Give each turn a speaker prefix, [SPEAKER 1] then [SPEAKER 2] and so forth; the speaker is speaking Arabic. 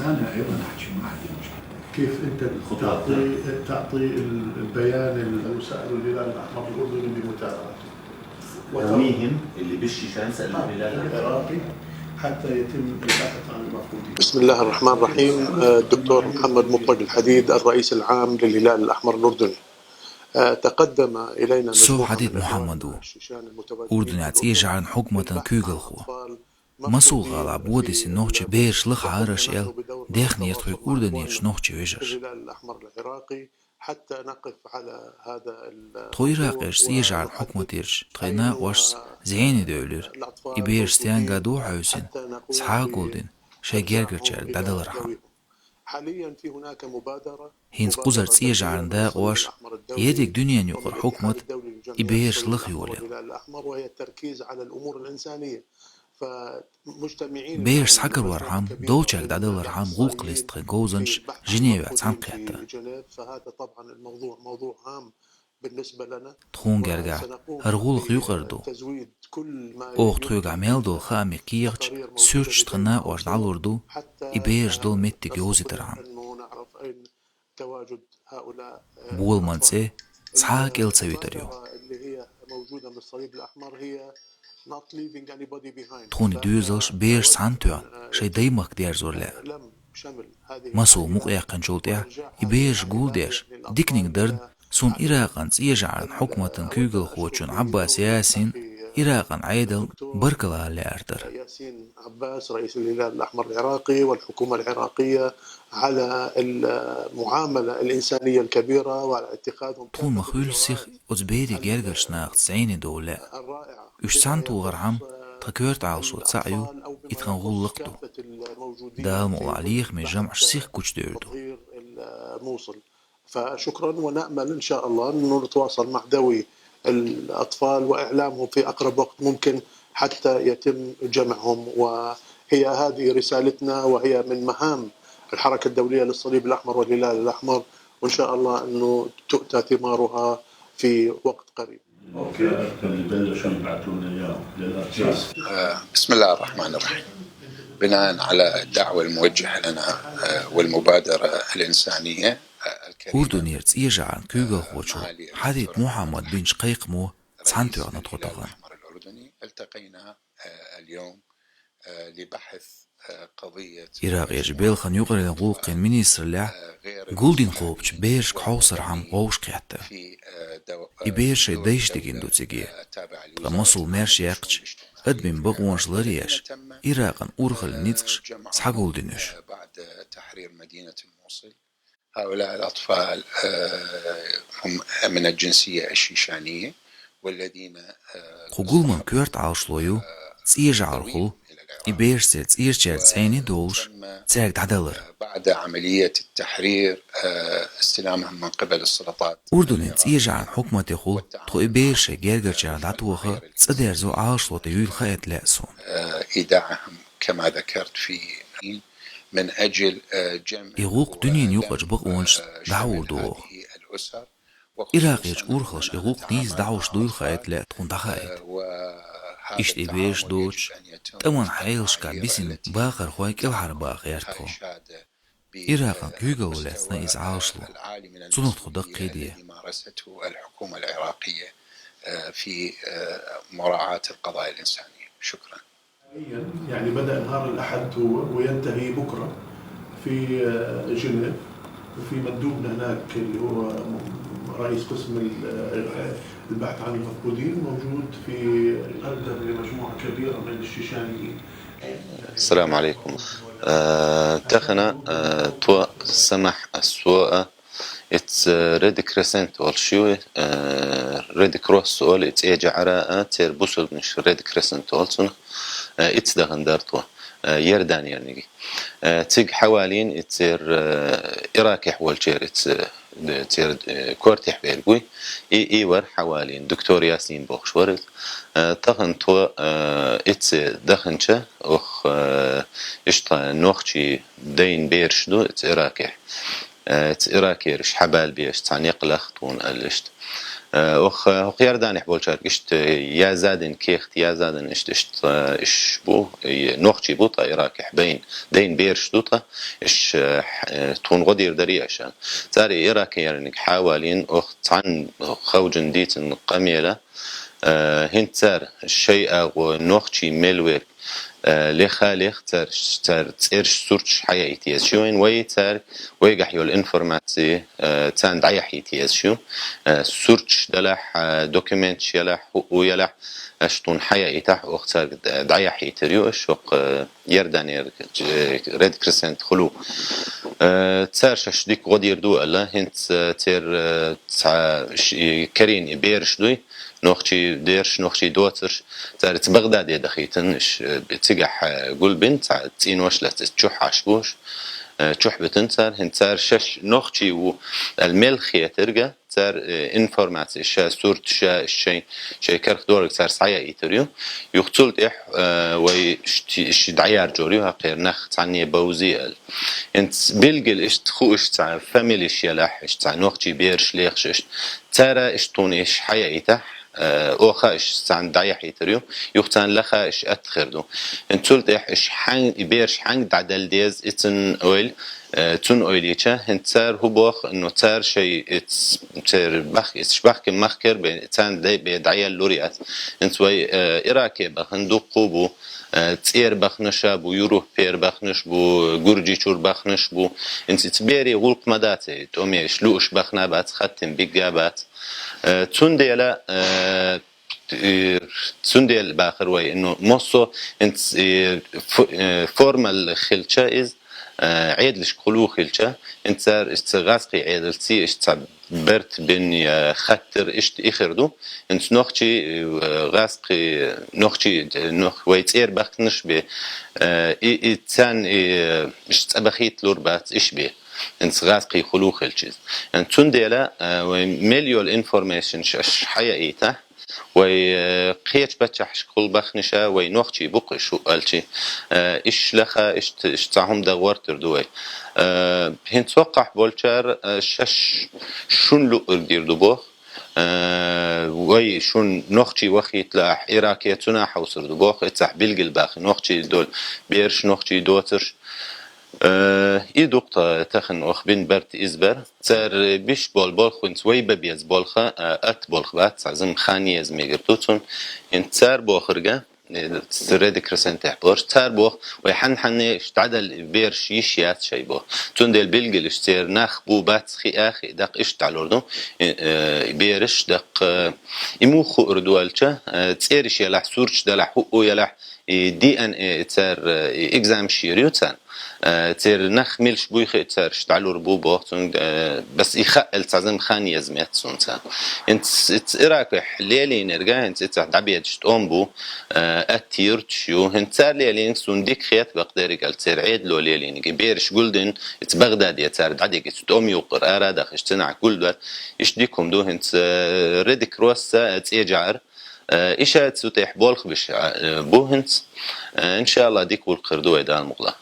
[SPEAKER 1] أنا أيضا أحكي ما عندي مشكلة.
[SPEAKER 2] كيف أنت تعطي البيان الوسائل الهلال الأحمر الأردني بمتابعته
[SPEAKER 3] يوميهم اللي بالشيشان سأل الهلال
[SPEAKER 2] العراقي حتى يتم البحث عن المفقودين. بسم الله الرحمن الرحيم. الدكتور محمد مطلق الحديد الرئيس العام للهلال الأحمر الأردني تقدم إلينا
[SPEAKER 4] سو حديد محمدو أردن عن حكمة كوغلخو مسؤول على بوديس النوتش بيرش لخ عارش إل داخني يطوي أردن يرش نوتش ويجرش
[SPEAKER 2] حتى نقف على هذا
[SPEAKER 4] طويرة قرش عن حكمة يرش طينا وش زيني دولر يبيرش ستيانغا دو حوسين سحاق أردن شاي جيرجر دادل رحم
[SPEAKER 2] حاليا في هناك مبادرة
[SPEAKER 4] هينز قزر تيجع عن داق واش يدك دنيا يقر حكمة يبيرش لخ يولي
[SPEAKER 2] وهي التركيز على الأمور الإنسانية.
[SPEAKER 4] بيرس حكر ورحم دوتشك دادل رحم غوق ليست غوزنش جنيفة تنقيته
[SPEAKER 2] فهذا طبعا الموضوع موضوع هام بالنسبة لنا.
[SPEAKER 4] تخون جرجع هرغولق يقردو اوغ تخوغ عميل دول خامي كيرتش سيرتش تخنا واش دالوردو يبيرش دول متي جوزي ترعم بول منسي سحاك إل تسوي تريو تخوني دوزلش بيرش سانتوان شي دايمك دير زورلا مسو مقيقن شولتيا يبيرش قول ديش ديكنيك درد سون إراقان سيجعن حكمة كوغل خوتشون عباس ياسين إراقان عيدل بركلا لأردر
[SPEAKER 2] ياسين عباس رئيس الهلال الأحمر العراقي والحكومة العراقية على المعاملة الإنسانية الكبيرة وعلى اتخاذهم
[SPEAKER 4] طول مخيل سيخ أزبيري جيرجرش ناقت سعيني دولة يش سانتو غرعم تكيرت عالشو تسعيو يتغنغول لقدو دال مقلعليخ من جمعش سيخ كوش ديردو
[SPEAKER 2] موصل. فشكرا ونأمل إن شاء الله أنه نتواصل مع ذوي الأطفال وإعلامهم في أقرب وقت ممكن حتى يتم جمعهم. وهي هذه رسالتنا وهي من مهام الحركة الدولية للصليب الأحمر والهلال الأحمر وإن شاء الله أنه تؤتى ثمارها في وقت قريب.
[SPEAKER 5] بسم الله الرحمن الرحيم. بناء على الدعوة الموجهة لنا والمبادرة الإنسانية
[SPEAKER 4] أردن يرتس يجعل كوغل خوتشو حديث محمد بن شقيق مو تسانتو عن طغان
[SPEAKER 5] التقينا اليوم لبحث قضية
[SPEAKER 4] إراق يجبيل خان يقرأ لغوق مينيستر له قولدين خوبش بيرش كحوصر عم غوش قيادة يبيرش ديش ديجين دو تيجي لمصل ميرش يقش أدبين بغوانش لرياش إراقا أورخل نيتقش سحا قولدينش.
[SPEAKER 5] بعد تحرير مدينة الموصل هؤلاء الأطفال هم من الجنسية الشيشانية والذين
[SPEAKER 4] قول من كورت عالشلويو تسيجع عالخل يبيرش تسيرشير تسيني دولش تسيرك تعدلر
[SPEAKER 5] بعد عملية التحرير استلامهم من قبل السلطات
[SPEAKER 4] أردن تسيجع عن حكمة يخو تو يبيرش جيرجر دعتوخة تسدير زو عالشلو تيول خيط لأسون
[SPEAKER 5] إيداعهم كما ذكرت في من أجل جمع
[SPEAKER 4] يغوق دنيا يوقج بغوانش دعور دوغ إراق يج أورخلش يغوق نيز دعوش دويل خيط لا تكون دخايت إشت إبيرش دوش تأمان حيلش كابيسين باخر خوايك الحربا غيرتخو إراقا كيوغا ولاتنا إز عاشلو صنطخو دقي دي
[SPEAKER 5] مارسته الحكومة العراقية في مراعاة القضايا الإنسانية. شكرا.
[SPEAKER 2] يعني بدأ نهار الأحد وينتهي بكرة في جنيف وفي مندوبنا هناك اللي هو رئيس قسم البحث عن المفقودين موجود في قدم لمجموعة كبيرة من الشيشانيين.
[SPEAKER 6] السلام عليكم. تخنا تو سمح السواقة اتس ريد كريسنت والشيو ريد كروس اول اتس ايجا عراء تير بوسل مش ريد كريسنت اولسون اتس دهن دارتوا يردان يعني تيج حوالين اتسير إراكي حوال شير اتس تير كورتي حبيلقوي اي ور حوالين دكتور ياسين بوخشورت تخن تو اتس دخنشة اخ اشتا نوخشي دين بيرشدو اتس إراكي اتس إراكي رش حبال بيش تعني قلختون الاشت وخ خيار دانح بولشار إشت يا زادن كيخت يا زادن إشت إش بو نوختي بوطا إراك حبين دين بيرش دوطا إش تون غدير دري عشان تاري إراك يعني حوالين أخت عن خوجن ديت قميلة هنت تار الشيء أو نوختي ملوير لخالق تر ترش سورش حياتي شوين ويتر ويجحيو الانفورماتي تان دعيحيتي شو سورش دلح دوكيمنت يلح ويلح اشتون حياتي وقت دعيحيتي ريوش وق يردانير ريد كريسنت خلو ترش ديك غدير دو الله هنت تر كرين بيرش دوي نوختي ديرش نوختي دوتر تارت بغداد يدخيتن إش بتجح قول بنت تين وش لا تشوح عشبوش تشوح بتنتر هنتر شش نوختي والملخية ترجع تر إنفورماتي شا صورت شا شيء كرخ دورك تر صعيا يتريو يقتلت إح ويش دعيار جوريو هقير نخ تعني بوزيل انت بلجل إش تخو إش تع فاميلي شيلاح إش تع نوختي بيرش ليخش إش ترى إش توني إش حياته أوخا إيش سان دايح يتريو يختان لخا إيش أتخردو انتولت إيش حن بيرش حن دعدل ديز إتن أويل تون أويليتشا هنتار هو بوخ إنه تار شيء تر بخ إتشبخ كمخكر بين تان داي بيدعيا اللوريات انتوي إراكي بخندو قوبو تير بخنشا بو يروح بير بخنش بو جورجي شور بخنش بو انت تبيري غلق مداتي تومي شلوش بخنابات ختم بيجابات تنديلا تنديل باخر وي انه موسو انت فورمال خلشة از عيد لش قلو خلشة انت استغاسقي عيدلتي برت بين خطر اشت اخردو انت نوختي غاسقي نوختي نوخ ويتير بختنش ب اتسان اشت ابخيت لوربات اش بي انت غاسقي خلو خلشيز انت تنديلا ومليول انفورميشن شش حياته وقيت بتشحش كل بخنشة ونوختي بقى شو قالتي إيش لخا إيش تعهم دورتر دوي هن توقع بولشار شش شون لو أردير دوبه وي شون نوختي وخيت لا إراكيتنا حوصر دوبه اتح بلجل باخ نوختي دول بيرش نوختي دوتر إيه دكتور تخن أخبين برت إزبر تر بيش بالخ وانت وي ببيز بالخة بالخ بات عزم خاني از ميجرتوتون إن تر بوخرجة تريد كرسنت إحبار تر بوخ ويحن حني اشتعدل بيرش يشيات شيء بوخ تندل بلجل اشتير نخ بو بات خي آخي دق اشتعلوردو بيرش دق إموخو أردوالشة تيرش يلح سورش دلح حقو يلح دي ان اي تر اكزام شيريو تر تر نخ ملش بوي خي تر اشتعلو ربو بوختون بس يخقل تعزم خان يزميت سونتا انت اراك حليلي نرجع انت تعبيت شتوم بو اتير تشيو انت ليلين سون ديك خيات بقدر قال تر عيد لو ليلين بيرش جولدن ات بغداد يتر دعديك ستوم يقر ارا دخشتنا كل ده ايش ديكم دو انت ريدك روسا تيجعر إيش هتسوتح بالخ بش بوهنت إن شاء الله ديك والقردوة ده المغلا